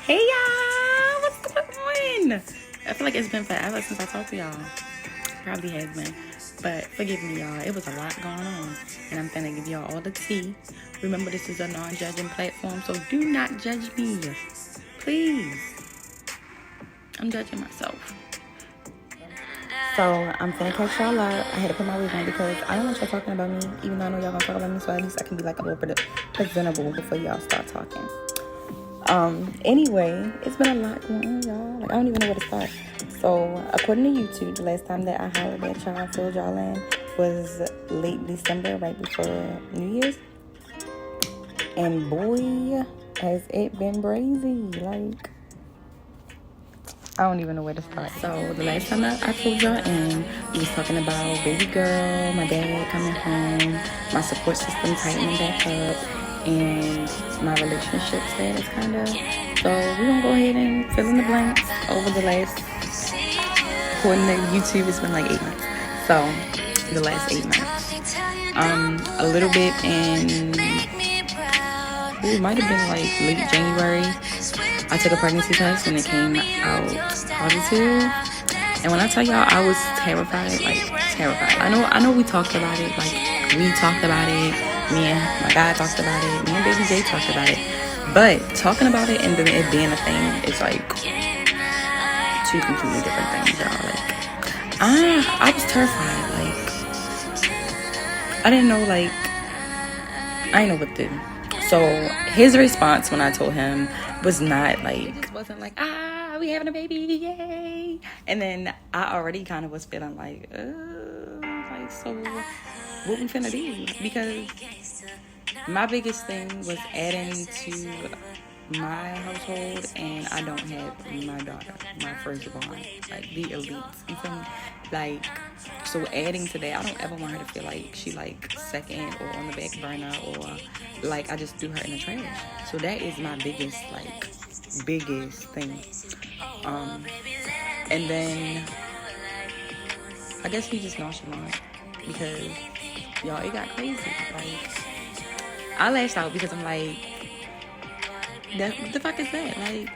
Hey y'all, what's going on? I feel like it's been forever since I talked to y'all. Probably has been. But forgive me, y'all. It was a lot going on. And I'm finna give y'all all the tea. Remember, this is a non-judging platform, so do not judge me. Please. I'm judging myself. So, I'm finna catch y'all up. I had to put my wig on because I don't want y'all talking about me, even though I know y'all gonna talk about me, so at least I can be like a little bit presentable before y'all start talking. Anyway, it's been a lot going on, y'all. Like, I don't even know where to start. So, according to YouTube, the last time that I hollered at y'all, filled y'all in, was late December, right before New Year's. And boy, has it been crazy. Like, I don't even know where to start. So, the last time I told y'all in, we was talking about baby girl, my dad coming home, my support system tightening back up, and my relationship status kind of. So we're gonna go ahead and fill in the blanks over the last, according to YouTube, it's been like 8 months. So the last 8 months. A little bit in, it might have been like late January. I took a pregnancy test and it came out positive. And when I tell y'all, I was terrified, like terrified. I know we talked about it, like we talked about it. Me and my guy talked about it. Me and Baby J talked about it. But talking about it and then it being a thing, it's like two completely different things, y'all. Like, I was terrified. Like, I didn't know, like, I didn't know what to do. So his response when I told him was not like, it wasn't like, we having a baby, yay. And then I already kind of was feeling like so what we finna do? Because my biggest thing was adding to my household, and I don't have my daughter, my firstborn, like the elites. You feel me? Like, so adding to that, I don't ever want her to feel like she like second or on the back burner, or like I just threw her in the trash. So that is my biggest thing. And then I guess he just nonchalant because y'all, it got crazy. Like, I lashed out because I'm like, what the fuck is that? Like,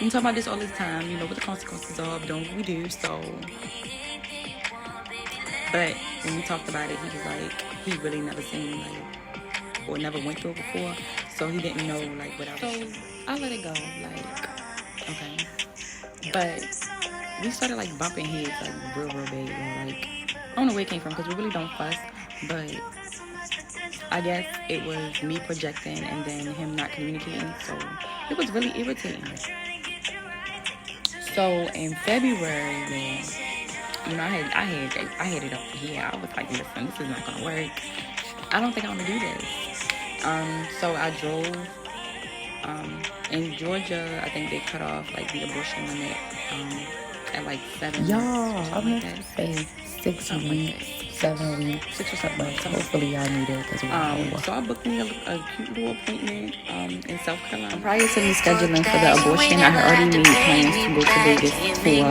we talk about this all the time, you know what the consequences are of doing what we do. So, but when we talked about it, he was like, he really never seen like, or never went through it before, so he didn't know like what I was. So I let it go, like, okay. But we started like bumping heads like real big, and like, I don't know where it came from because we really don't fuss, but I guess it was me projecting and then him not communicating, so it was really irritating. So in February, you know, I had it up here. I was like, listen, this is not gonna work. I don't think I'm gonna do this. So I drove. In Georgia, I think they cut off like the abortion limit at like 7 months. Y'all, I'm going to say 6 weeks, 7 weeks, 6 or 7 months. Hopefully y'all need it as well. So I booked me a cute little appointment in South Carolina. Prior to me scheduling for the abortion, I had already made plans to go to Vegas for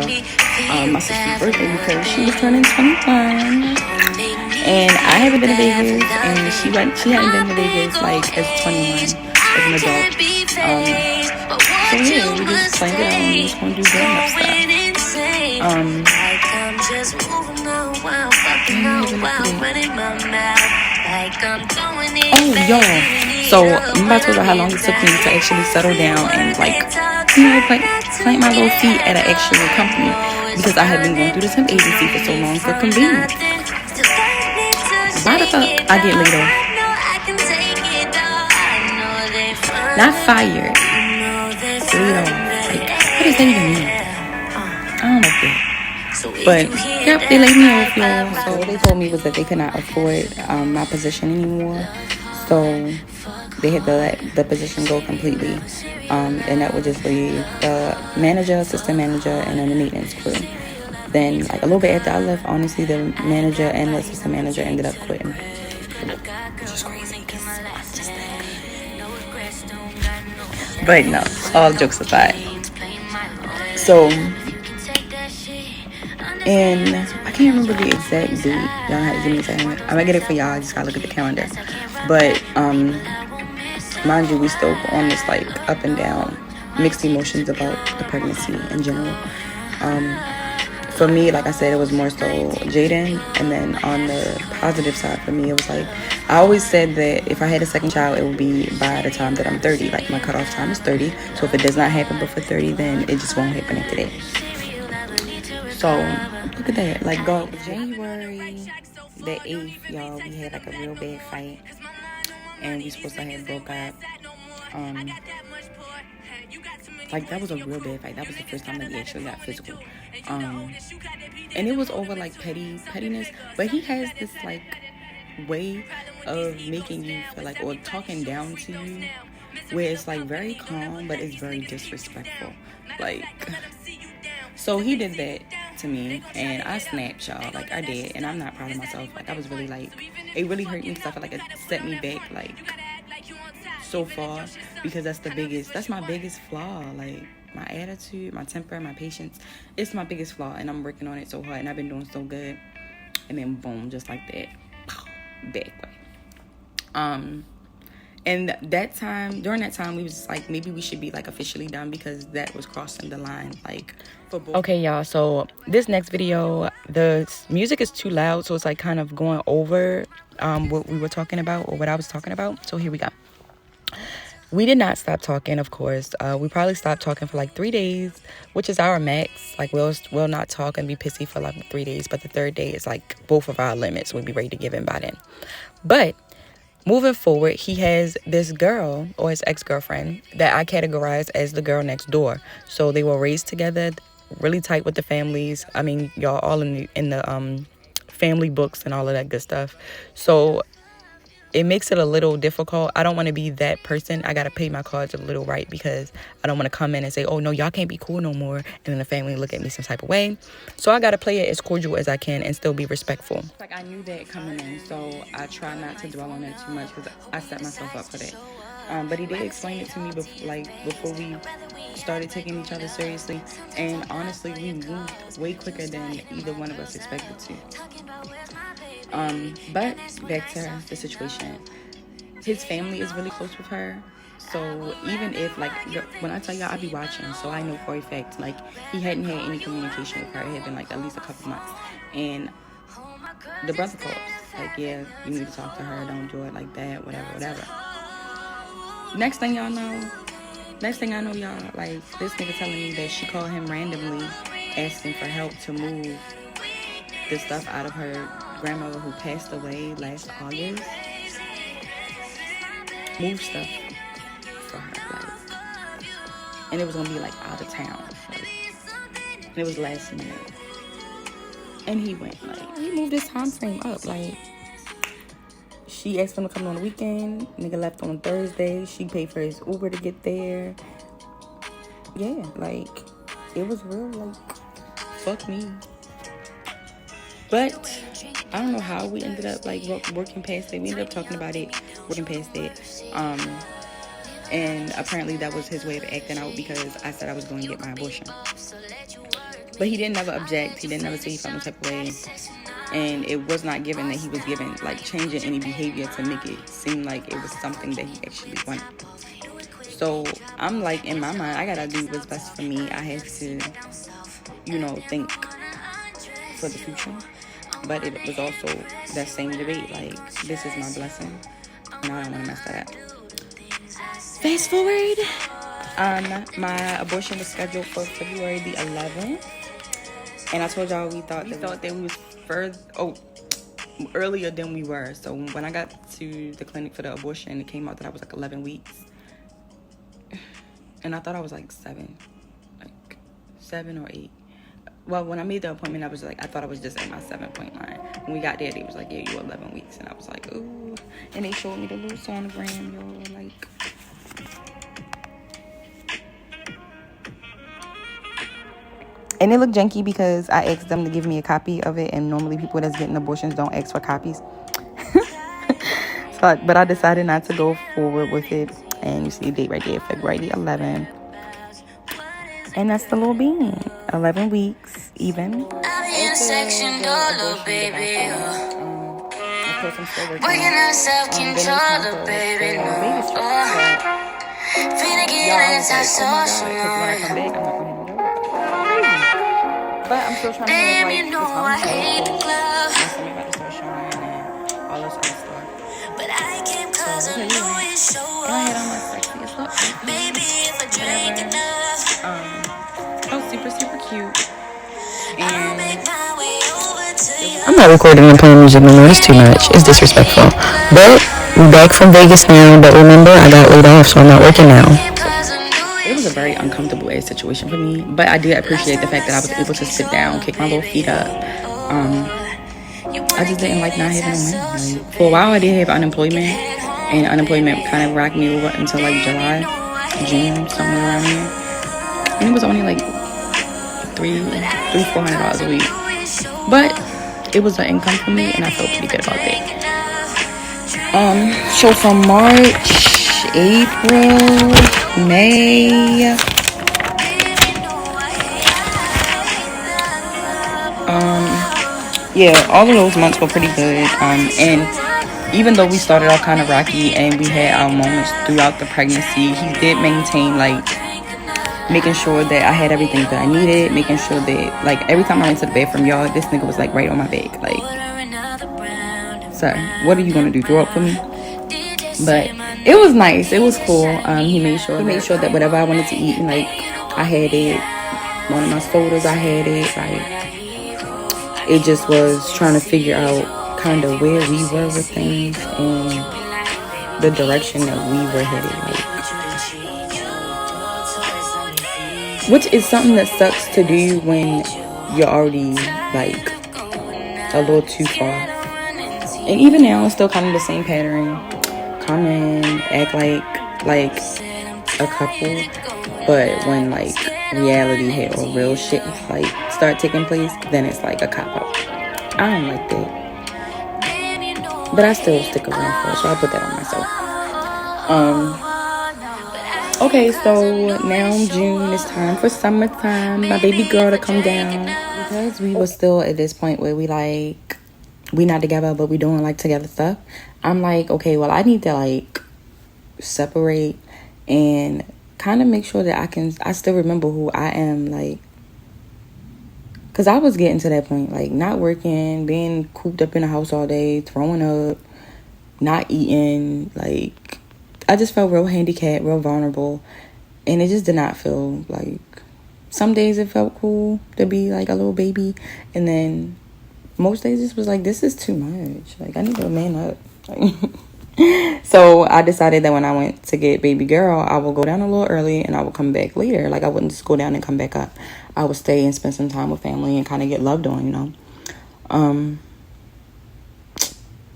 my sister's birthday because she was turning 21. And I haven't been to Vegas, and she hadn't been to Vegas like as 21, as an adult. So yeah, we just planned it out and we was gonna do grown-up stuff. Oh, y'all. So remember I told you how long it took me to actually settle down and like, you know, plant my little feet at an actual company because I had been going through the temp agency for so long for convenience. Why the fuck I get laid off? Not fired. Laid off. Like, what does that even mean? I don't know that. But yep, they laid me off, y'all. So what they told me was that they could not afford my position anymore. So they had to let the position go completely. And that would just leave the manager, assistant manager, and then the maintenance crew. Then, like, a little bit after I left, honestly, the manager and the assistant manager ended up quitting. Which is crazy, because I'm just that good. But no, all jokes aside. So, And I can't remember the exact date. Y'all have to give me a second. I'm gonna get it for y'all. I just gotta look at the calendar. But mind you, we still on this like up and down, mixed emotions about the pregnancy in general. For me, like I said, it was more so Jaden, and then on the positive side for me, it was like I always said that if I had a second child, it would be by the time that I'm 30. Like my cutoff time is 30. So if it does not happen before 30, then it just won't happen after that. So look at that. Like go January the 8th, y'all, we had like a real bad fight, and we supposed to have broke up. Like that was a real bad fight. That was the first time that we actually got physical. And it was over like pettiness, but he has this like way of making you feel like, or talking down to you, where it's like very calm but it's very disrespectful. Like, so he did that to me, and I snapped, y'all. Like I did, and I'm not proud of myself. Like I was really like, it really hurt me because I feel like it set me back like so far, because that's my biggest flaw. Like my attitude, my temper, my patience, it's my biggest flaw, and I'm working on it so hard, and I've been doing so good. And then boom, just like that, back way. And during that time we was just like, maybe we should be like officially done, because that was crossing the line, like for both. Okay, y'all, so this next video, the music is too loud, so it's like kind of going over what we were talking about, or what I was talking about. So here we go. We did not stop talking, of course. We probably stopped talking for like 3 days, which is our max. Like we'll not talk and be pissy for like 3 days, but the third day is like both of our limits. We'll be ready to give in by then. But moving forward, he has this girl, or his ex-girlfriend, that I categorize as the girl next door. So they were raised together, really tight with the families. I mean, y'all all in the family books and all of that good stuff. So it makes it a little difficult. I don't want to be that person. I got to pay my cards a little right, because I don't want to come in and say, oh, no, y'all can't be cool no more, and then the family look at me some type of way. So I got to play it as cordial as I can and still be respectful. Like, I knew that coming in, so I try not to dwell on that too much, because I set myself up for that. But he did explain it to me before we started taking each other seriously, and honestly, we moved way quicker than either one of us expected to. But back to the situation. His family is really close with her. So even if, like, when I tell y'all, I be watching, so I know for a fact, like, he hadn't had any communication with her. It had been, like, at least a couple months. And the brother calls, like, yeah, you need to talk to her. Don't do it like that, whatever. Next thing I know, y'all, like, this nigga telling me that she called him randomly, asking for help to move the stuff out of her grandmother who passed away last August. Move stuff for her, like, and it was gonna be like out of town, like, and it was last minute. And he went, like, he moved his time frame up. Like, she asked him to come on the weekend. Nigga left on Thursday. She paid for his Uber to get there. Yeah, like, it was real, like, fuck me. But I don't know how we ended up, like, working past it. We ended up talking about it, working past it. And apparently that was his way of acting out, because I said I was going to get my abortion. But he didn't never object. He didn't never say he felt no type of way. And it was not given that he was given, like, changing any behavior to make it seem like it was something that he actually wanted. So I'm like, in my mind, I got to do what's best for me. I have to, think for the future. But it was also that same debate, like, this is my blessing, and I don't want to mess that up. Fast forward, my abortion was scheduled for February the 11th, and I told y'all we thought that we was earlier than we were. So when I got to the clinic for the abortion, it came out that I was like 11 weeks, and I thought I was like 7 or 8. Well, when I made the appointment, I thought I was just at my 7-point line. When we got there, they was like, yeah, you 11 weeks. And I was like, ooh. And they showed me the little sonogram, y'all, like. And it looked janky because I asked them to give me a copy of it. And normally people that's getting abortions don't ask for copies. But I decided not to go forward with it. And you see the date right there, February 11th. And that's the little bean. 11 weeks, even. It's a good abortion debacle. Of course, I'm still working on it. Then it was time for the baby shower. So, y'all, I was like, oh my God, because when I come back, I'm not going to have no job. But I'm still trying to have, like, this home show. My stomach about to start showing and all this other stuff. So, okay, anyway. And I had on my sexiest look. Oh, super, super cute. And I'm not recording and playing music no more. It's too much. It's disrespectful. But we're back from Vegas now. But remember, I got laid off, so I'm not working now. it was a very uncomfortable ass situation for me, but I did appreciate the fact that I was able to sit down, kick my little feet up. I just didn't like not having no money. Like, for a while, I did have unemployment, and unemployment kind of rocked me over until like July, June, somewhere around there. And it was only like $400 a week, but it was an income for me, and I felt pretty good about that. So from March, April, May, yeah, all of those months were pretty good. And even though we started off kind of rocky and we had our moments throughout the pregnancy, he did maintain, like, making sure that I had everything that I needed, making sure that, like, every time I went to the bathroom, y'all, this nigga was, like, right on my back. Like, sir, what are you gonna do, throw up for me? But it was nice. It was cool. He made sure that whatever I wanted to eat, and, like, I had it. One of my sodas, I had it. Like, it just was trying to figure out kind of where we were with things and the direction that we were headed. Like, which is something that sucks to do when you're already, like, a little too far. And even now, it's still kind of the same pattern. Come in, act like a couple, but when, like, reality hit or real shit, like, start taking place, then it's like a cop-out. I don't like that. But I still stick around for it, so I put that on myself. Okay, so now June, it's time for summertime. My baby girl to come down. Because we were still at this point where we not together, but we doing, like, together stuff. I'm like, okay, well, I need to, like, separate and kind of make sure that I still remember who I am, like, because I was getting to that point, like, not working, being cooped up in the house all day, throwing up, not eating, like, I just felt real handicapped, real vulnerable, and it just did not feel like, some days it felt cool to be, like, a little baby, and then most days it was like, this is too much, like, I need to man up. So I decided that when I went to get baby girl, I will go down a little early and I will come back later. Like, I wouldn't just go down and come back up. I would stay and spend some time with family and kind of get loved on, you know.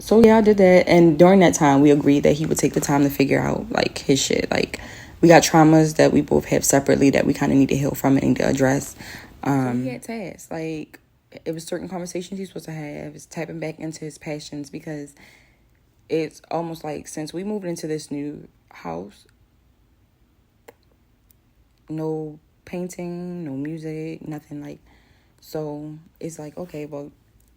So yeah, I did that, and during that time we agreed that he would take the time to figure out, like, his shit. Like, we got traumas that we both have separately that we kind of need to heal from and need to address. So he had tasks, like, it was certain conversations he's supposed to have. It's tapping back into his passions, because it's almost like since we moved into this new house, no painting, no music, nothing, like, so it's like, okay, well,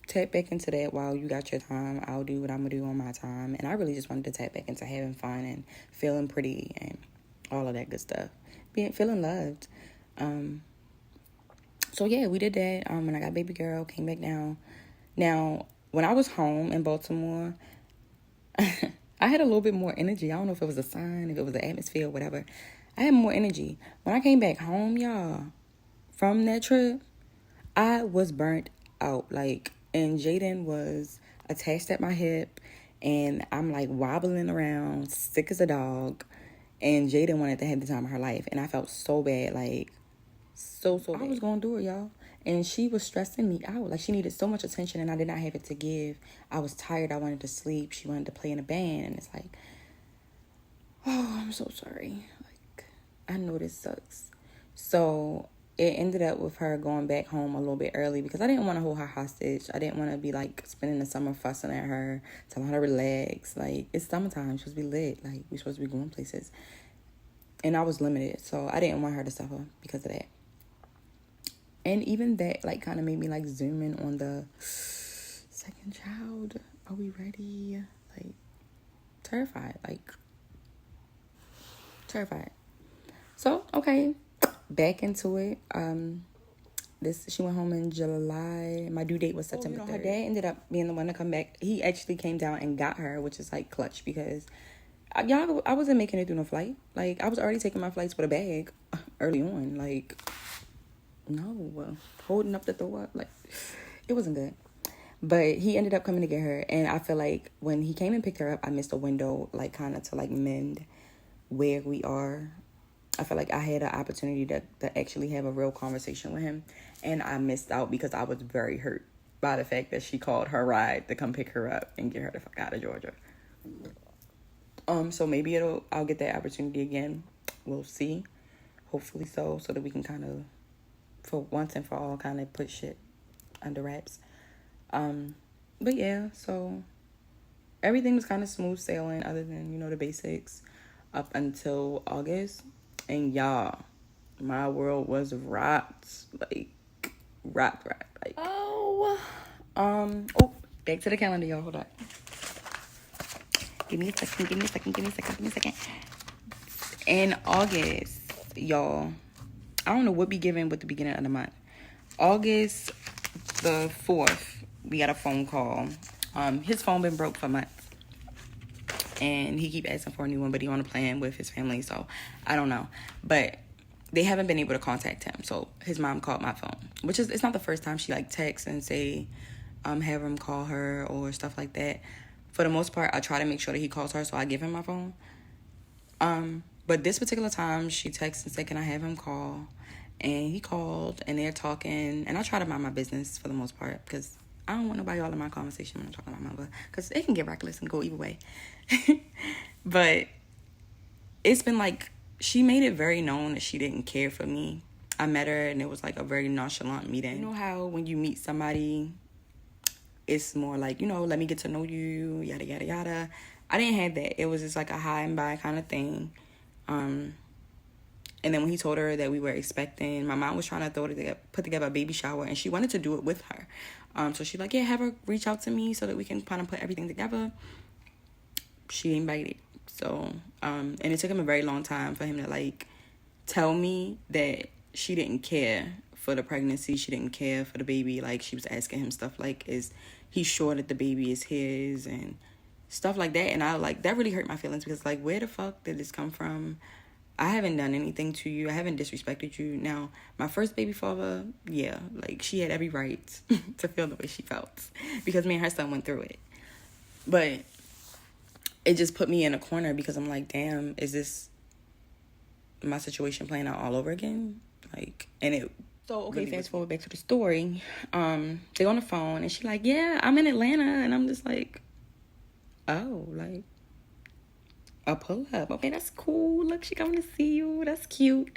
tap back into that while you got your time. I'll do what I'm gonna do on my time. And I really just wanted to tap back into having fun and feeling pretty and all of that good stuff, feeling loved. So yeah, we did that. When I got baby girl, came back down. Now, when I was home in Baltimore, I had a little bit more energy. I don't know if it was a sign, if it was the atmosphere, whatever. I had more energy. When I came back home, y'all, from that trip, I was burnt out. Like, and Jaden was attached at my hip, and I'm, like, wobbling around, sick as a dog. And Jaden wanted to have the time of her life, and I felt so bad, like, so bad. I was going to do it, y'all. And she was stressing me out. Like, she needed so much attention, and I did not have it to give. I was tired. I wanted to sleep. She wanted to play in a band. And it's like, oh, I'm so sorry. Like, I know this sucks. So it ended up with her going back home a little bit early, because I didn't want to hold her hostage. I didn't want to be, like, spending the summer fussing at her, telling her to relax. Like, it's summertime. We're supposed to be lit. Like, we're supposed to be going places. And I was limited. So I didn't want her to suffer because of that. And even that, like, kind of made me, like, zoom in on the second child. Are we ready? Like, terrified. So, okay, back into it. She went home in July. My due date was September 3rd. Her dad ended up being the one to come back. He actually came down and got her, which is, like, clutch because I wasn't making it through no flight. Like, I was already taking my flights with a bag early on. Like, no, holding up the door. Like, it wasn't good. But he ended up coming to get her. And I feel like when he came and picked her up, I missed a window, like, kind of to, like, mend where we are. I feel like I had an opportunity to actually have a real conversation with him. And I missed out because I was very hurt by the fact that she called her ride to come pick her up and get her the fuck out of Georgia. So maybe I'll get that opportunity again. We'll see. Hopefully so that we can kind of, for once and for all, kind of put shit under wraps. But yeah, so everything was kind of smooth sailing other than, you know, the basics up until August. And y'all, my world was rocked. Like, rocked. Like, back to the calendar, y'all. Hold on. Give me a second. In August, y'all, I don't know what be given with the beginning of the month. August the 4th, we got a phone call. His phone been broke for months. And he keep asking for a new one, but he on a plan with his family, so I don't know. But they haven't been able to contact him, so his mom called my phone, which is, it's not the first time she, like, texts and say, have him call her or stuff like that. For the most part, I try to make sure that he calls her, so I give him my phone. But this particular time, she texted and said, can I have him call? And he called, and they're talking, and I try to mind my business for the most part, because I don't want nobody all in my conversation when I'm talking about my mother, because it can get reckless and go either way. But it's been like, she made it very known that she didn't care for me. I met her, and it was like a very nonchalant meeting. You know how when you meet somebody, it's more like, you know, let me get to know you, yada, yada, yada. I didn't have that. It was just like a high and by kind of thing. And then when he told her that we were expecting, my mom was trying to put together a baby shower, and she wanted to do it with her. So she's like, yeah, have her reach out to me so that we can kind of put everything together. She ain't bite it. So, and it took him a very long time for him to, like, tell me that she didn't care for the pregnancy. She didn't care for the baby. Like, she was asking him stuff like, is he sure that the baby is his, and stuff like that. And I, like, that really hurt my feelings because, like, where the fuck did this come from? I haven't done anything to you. I haven't disrespected you. Now, my first baby father, yeah, like, she had every right to feel the way she felt because me and her son went through it. But it just put me in a corner because I'm like, damn, is this my situation playing out all over again? Like, and it... So, okay, really fast forward back to the story. They on the phone, and she's like, yeah, I'm in Atlanta. And I'm just like, oh, like, a pull-up. Okay, that's cool. Look, she coming to see you. That's cute.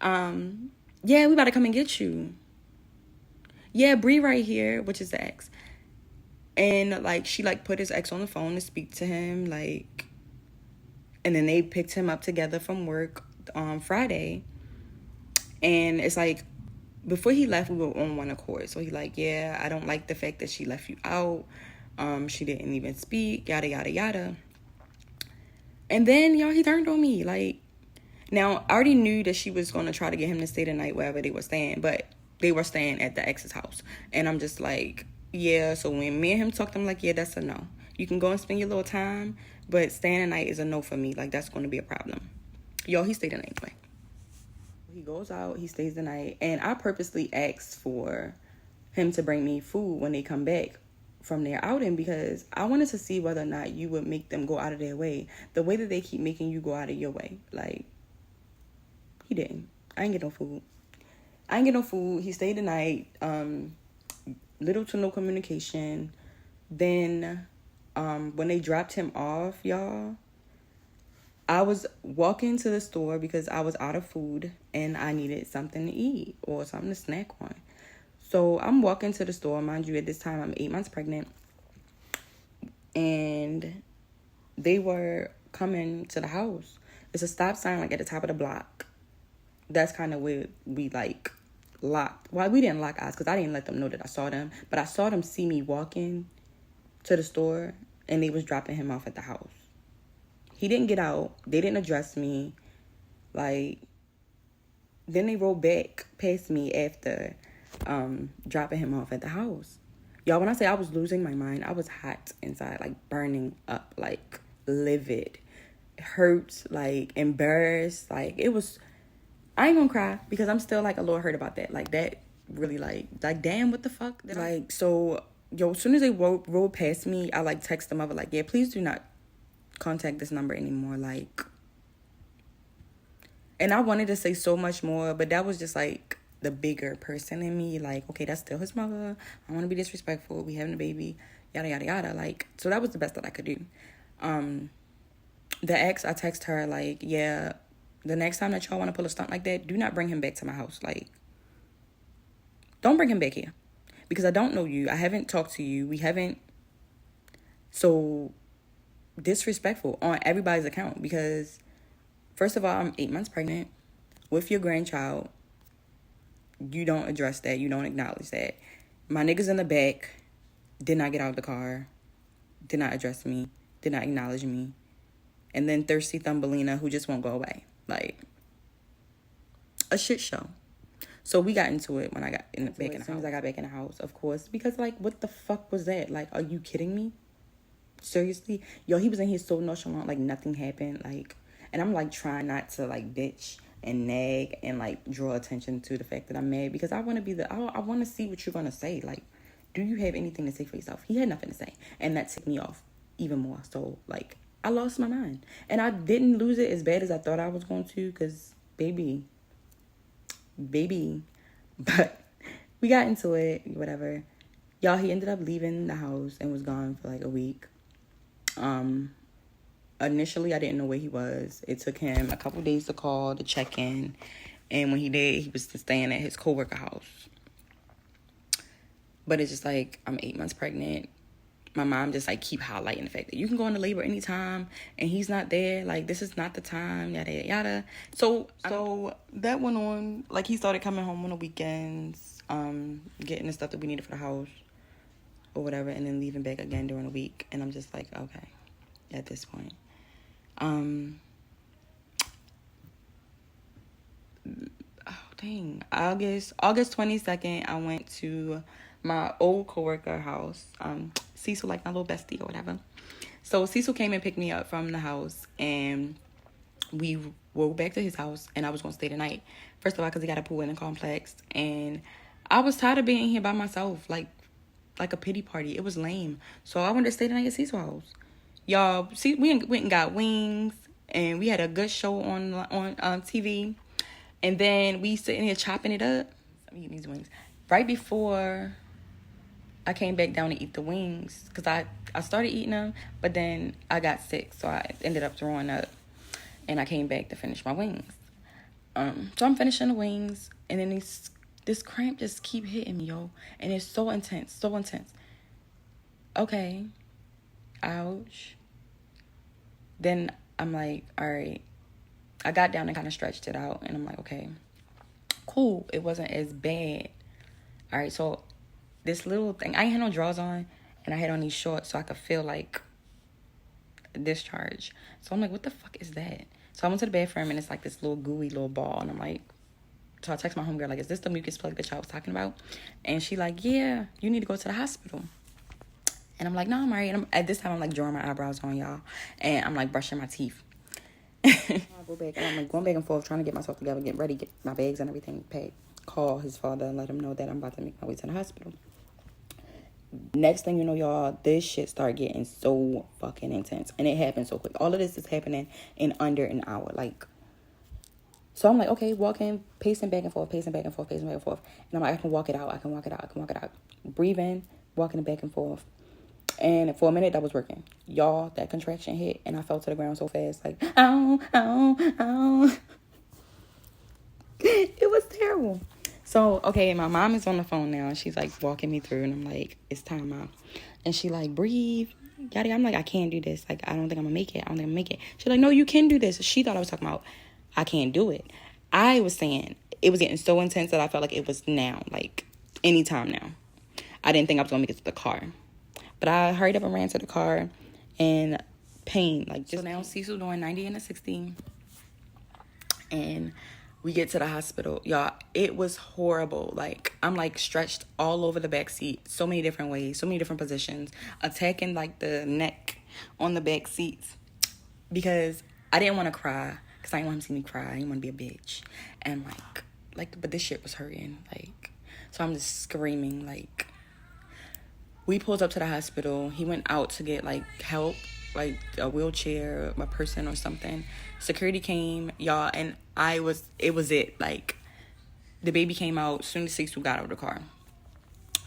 Yeah, we about to come and get you. Yeah, Bree right here, which is the ex. And, like, she, like, put his ex on the phone to speak to him, like, and then they picked him up together from work on Friday. And it's like, before he left, we were on one accord. So he like, yeah, I don't like the fact that she left you out. She didn't even speak, yada, yada, yada. And then, y'all, he turned on me. Like, now, I already knew that she was going to try to get him to stay the night wherever they were staying. But they were staying at the ex's house. And I'm just like, yeah. So when me and him talked, I'm like, yeah, that's a no. You can go and spend your little time. But staying the night is a no for me. Like, that's going to be a problem. Y'all, he stayed the night anyway. He goes out. He stays the night. And I purposely asked for him to bring me food when they come back from their outing because I wanted to see whether or not you would make them go out of their way. The way that they keep making you go out of your way. Like, he didn't. I ain't get no food. He stayed the night. Little to no communication. Then, when they dropped him off, y'all, I was walking to the store because I was out of food and I needed something to eat or something to snack on. So I'm walking to the store. Mind you, at this time, I'm 8 months pregnant. And they were coming to the house. It's a stop sign, like, at the top of the block. That's kind of where we, like locked. Well, we didn't lock eyes because I didn't let them know that I saw them. But I saw them see me walking to the store, and they was dropping him off at the house. He didn't get out. They didn't address me. Like, then they rolled back past me after dropping him off at the house. Y'all, when I say I was losing my mind, I was hot inside, like burning up, like livid, hurt, like embarrassed. Like, it was, I ain't gonna cry because I'm still like a little hurt about that. Like, that really like damn, what the fuck? Like, so, yo, as soon as they rolled past me, I like text them. I was like, yeah, please do not contact this number anymore. Like, and I wanted to say so much more, but that was just like the bigger person in me. Like, okay, that's still his mother. I want to be disrespectful. We having a baby, yada yada yada. Like, so that was the best that I could do. The ex, I text her like, yeah, the next time that y'all want to pull a stunt like that, do not bring him back to my house. Like, don't bring him back here because I don't know you. I haven't talked to you. We haven't. So disrespectful on everybody's account because, first of all, I'm 8 months pregnant with your grandchild. You don't address that. You don't acknowledge that. My niggas in the back did not get out of the car, did not address me, did not acknowledge me. And then thirsty Thumbelina who just won't go away. Like, a shit show. So we got into it when I got back in the house. As soon as I got back in the house, of course. Because, like, what the fuck was that? Like, are you kidding me? Seriously? Yo, he was in here so nonchalant, like nothing happened. Like, and I'm like trying not to like bitch and nag and like draw attention to the fact that I'm mad because I want to be I want to see what you're gonna say. Like, do you have anything to say for yourself? He had nothing to say, and that ticked me off even more. So like, I lost my mind, and I didn't lose it as bad as I thought I was going to, because baby, but we got into it, whatever. Y'all, he ended up leaving the house and was gone for like a week. Initially, I didn't know where he was. It took him a couple days to call to check in. And when he did, he was staying at his coworker house. But it's just like, I'm 8 months pregnant. My mom just like keep highlighting the fact that you can go into labor anytime and he's not there. Like, this is not the time, yada, yada, yada. So that went on. Like, he started coming home on the weekends, getting the stuff that we needed for the house or whatever, and then leaving back again during the week. And I'm just like, okay, at this point. August 22nd, I went to my old coworker house. Cecil, like my little bestie or whatever. So Cecil came and picked me up from the house, and we rode back to his house, and I was going to stay the night. First of all, because he got a pool in the complex, and I was tired of being here by myself, like a pity party. It was lame. So I wanted to stay the night at Cecil's house. Y'all, see, we went and got wings, and we had a good show on TV. And then we sitting here chopping it up. I'm eating these wings. Right before I came back down to eat the wings, because I started eating them, but then I got sick, so I ended up throwing up. And I came back to finish my wings. So I'm finishing the wings, and then this cramp just keep hitting me, yo. And it's so intense, so intense. Okay. Ouch. Then I'm like, all right. I got down and kind of stretched it out, and I'm like, okay, cool. It wasn't as bad. All right, so this little thing, I ain't had no drawers on, and I had on these shorts so I could feel like a discharge. So I'm like, what the fuck is that? So I went to the bathroom, and it's like this little gooey little ball, and I'm like, so I text my homegirl, like, is this the mucus plug that y'all was talking about? And she like, yeah, you need to go to the hospital. And I'm like, no, I'm all right. And at this time, I'm like drawing my eyebrows on, y'all, and I'm like brushing my teeth. I go back, and I'm like going back and forth, trying to get myself together, get ready, get my bags and everything packed. Call his father and let him know that I'm about to make my way to the hospital. Next thing you know, y'all, this shit started getting so fucking intense, and it happened so quick. All of this is happening in under an hour, like. So I'm like, okay, walking, pacing back and forth. And I'm like, I can walk it out. Breathing, walking back and forth. And for a minute, that was working. Y'all, that contraction hit, and I fell to the ground so fast, like, ow, ow, ow. It was terrible. So, okay, my mom is on the phone now, and she's, like, walking me through, and I'm like, it's time out. And she, like, breathe. Yada. I'm like, I can't do this. Like, I don't think I'm going to make it. She's like, no, you can do this. She thought I was talking about, I can't do it. I was saying, it was getting so intense that I felt like it was now, like anytime now. I didn't think I was gonna make it to the car, but I hurried up and ran to the car, and pain, like just so now Cecil doing 90 and a 60, and we get to the hospital, y'all. It was horrible. Like, I'm like stretched all over the back seat, so many different ways, so many different positions, attacking like the neck on the back seats, because I didn't want to cry, because I didn't want him to see me cry. I didn't want to be a bitch, and but this shit was hurting, like, so I'm just screaming. Like, we pulled up to the hospital. He went out to get like help, like a wheelchair, a person or something. Security came, y'all, and it was it. Like, the baby came out as soon as Cecil got out of the car.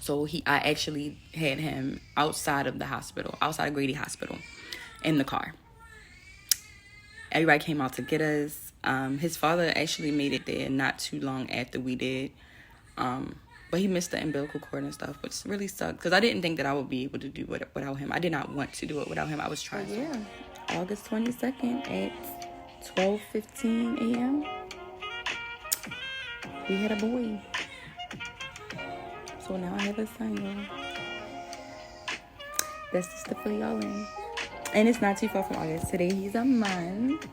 So I actually had him outside of the hospital, outside of Grady Hospital, in the car. Everybody came out to get us. His father actually made it there not too long after we did. But he missed the umbilical cord and stuff, which really sucked, because I didn't think that I would be able to do it without him. I did not want to do it without him. I was trying. Yeah, August 22nd at 12:15 a.m. we had a boy. So now I have a son, y'all. That's just to fill y'all in. And it's not too far from August. Today he's a month.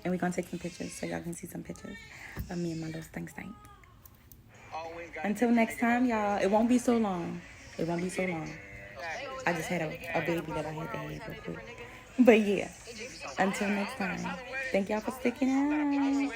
And we're going to take some pictures so y'all can see some pictures of me and my little stink. Until next time, y'all. It won't be so long. It won't be so long. I just had a baby that I had to have real quick. But yeah. Until next time. Thank y'all for sticking out.